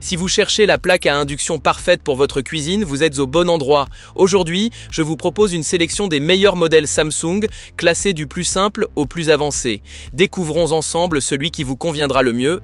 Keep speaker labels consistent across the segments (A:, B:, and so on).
A: Si vous cherchez la plaque à induction parfaite pour votre cuisine, vous êtes au bon endroit. Aujourd'hui, je vous propose une sélection des meilleurs modèles Samsung, classés du plus simple au plus avancé. Découvrons ensemble celui qui vous conviendra le mieux.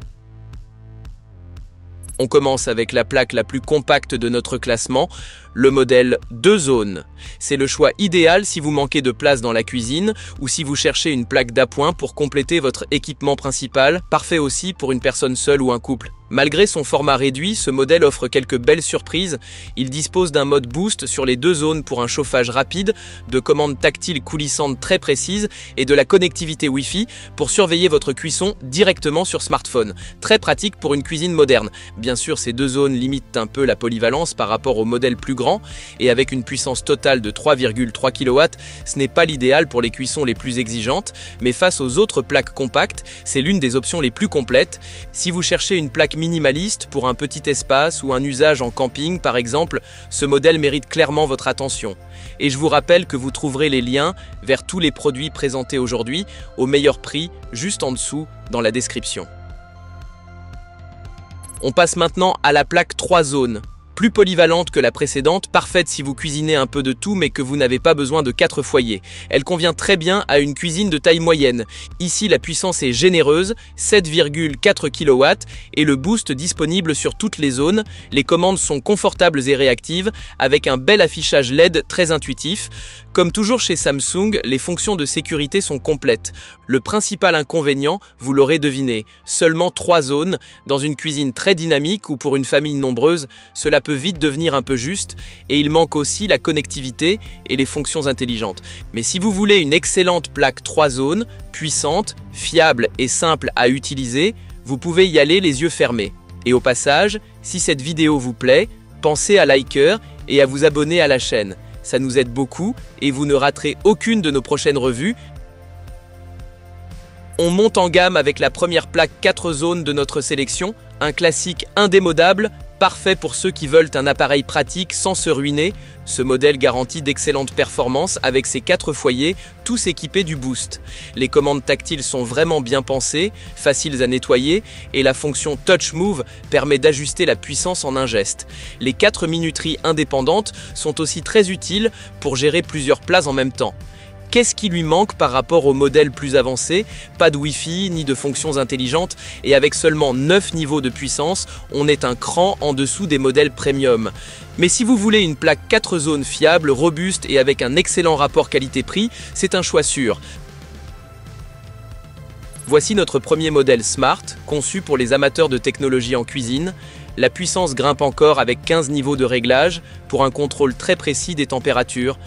A: On commence avec la plaque la plus compacte de notre classement, le modèle 2 zones. C'est le choix idéal si vous manquez de place dans la cuisine ou si vous cherchez une plaque d'appoint pour compléter votre équipement principal, parfait aussi pour une personne seule ou un couple. Malgré son format réduit, ce modèle offre quelques belles surprises. Il dispose d'un mode boost sur les 2 zones pour un chauffage rapide, de commandes tactiles coulissantes très précises et de la connectivité Wi-Fi pour surveiller votre cuisson directement sur smartphone. Très pratique pour une cuisine moderne. Bien sûr, ces 2 zones limitent un peu la polyvalence par rapport au modèle plus grand et avec une puissance totale de 3,3 kW, ce n'est pas l'idéal pour les cuissons les plus exigeantes, mais face aux autres plaques compactes, c'est l'une des options les plus complètes. Si vous cherchez une plaque minimaliste pour un petit espace ou un usage en camping par exemple, ce modèle mérite clairement votre attention. Et je vous rappelle que vous trouverez les liens vers tous les produits présentés aujourd'hui au meilleur prix juste en dessous dans la description. On passe maintenant à la plaque 3 zones. Plus polyvalente que la précédente, parfaite si vous cuisinez un peu de tout mais que vous n'avez pas besoin de 4 foyers. Elle convient très bien à une cuisine de taille moyenne. Ici, la puissance est généreuse, 7,4 kW et le boost disponible sur toutes les zones. Les commandes sont confortables et réactives avec un bel affichage LED très intuitif. Comme toujours chez Samsung, les fonctions de sécurité sont complètes. Le principal inconvénient, vous l'aurez deviné, seulement 3 zones. Dans une cuisine très dynamique ou pour une famille nombreuse, cela peut vite devenir un peu juste et il manque aussi la connectivité et les fonctions intelligentes. Mais si vous voulez une excellente plaque 3 zones, puissante, fiable et simple à utiliser, vous pouvez y aller les yeux fermés. Et au passage, si cette vidéo vous plaît, pensez à liker et à vous abonner à la chaîne. Ça nous aide beaucoup et vous ne raterez aucune de nos prochaines revues. On monte en gamme avec la première plaque 4 zones de notre sélection, un classique indémodable, parfait pour ceux qui veulent un appareil pratique sans se ruiner. Ce modèle garantit d'excellentes performances avec ses 4 foyers, tous équipés du boost. Les commandes tactiles sont vraiment bien pensées, faciles à nettoyer et la fonction Touch Move permet d'ajuster la puissance en un geste. Les 4 minuteries indépendantes sont aussi très utiles pour gérer plusieurs plats en même temps. Qu'est-ce qui lui manque par rapport au modèle plus avancé? Pas de Wi-Fi ni de fonctions intelligentes et avec seulement 9 niveaux de puissance, on est un cran en dessous des modèles premium. Mais si vous voulez une plaque 4 zones fiable, robuste et avec un excellent rapport qualité-prix, c'est un choix sûr. Voici notre premier modèle Smart, conçu pour les amateurs de technologie en cuisine. La puissance grimpe encore avec 15 niveaux de réglage pour un contrôle très précis des températures.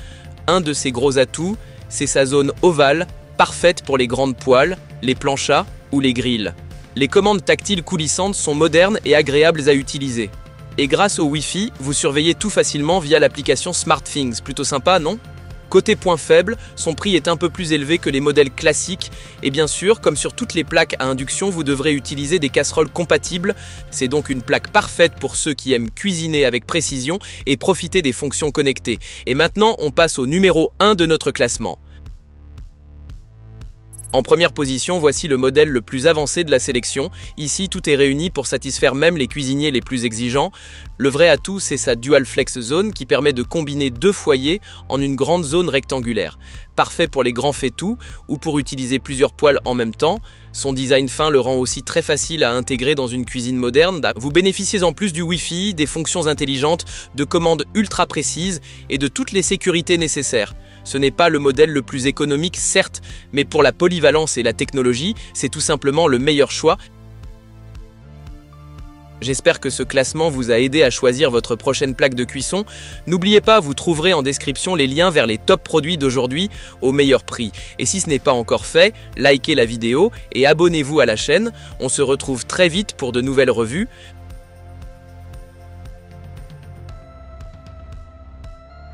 A: Un de ses gros atouts, c'est sa zone ovale, parfaite pour les grandes poêles, les planchas ou les grilles. Les commandes tactiles coulissantes sont modernes et agréables à utiliser. Et grâce au Wi-Fi, vous surveillez tout facilement via l'application SmartThings. Plutôt sympa, non? Côté point faible, son prix est un peu plus élevé que les modèles classiques. Et bien sûr, comme sur toutes les plaques à induction, vous devrez utiliser des casseroles compatibles. C'est donc une plaque parfaite pour ceux qui aiment cuisiner avec précision et profiter des fonctions connectées. Et maintenant, on passe au numéro 1 de notre classement. En première position, voici le modèle le plus avancé de la sélection. Ici, tout est réuni pour satisfaire même les cuisiniers les plus exigeants. Le vrai atout, c'est sa Dual Flex Zone qui permet de combiner 2 foyers en une grande zone rectangulaire. Parfait pour les grands faitout ou pour utiliser plusieurs poêles en même temps. Son design fin le rend aussi très facile à intégrer dans une cuisine moderne. Vous bénéficiez en plus du Wi-Fi, des fonctions intelligentes, de commandes ultra précises et de toutes les sécurités nécessaires. Ce n'est pas le modèle le plus économique, certes, mais pour la polyvalence et la technologie, c'est tout simplement le meilleur choix. J'espère que ce classement vous a aidé à choisir votre prochaine plaque de cuisson. N'oubliez pas, vous trouverez en description les liens vers les top produits d'aujourd'hui au meilleur prix. Et si ce n'est pas encore fait, likez la vidéo et abonnez-vous à la chaîne. On se retrouve très vite pour de nouvelles revues.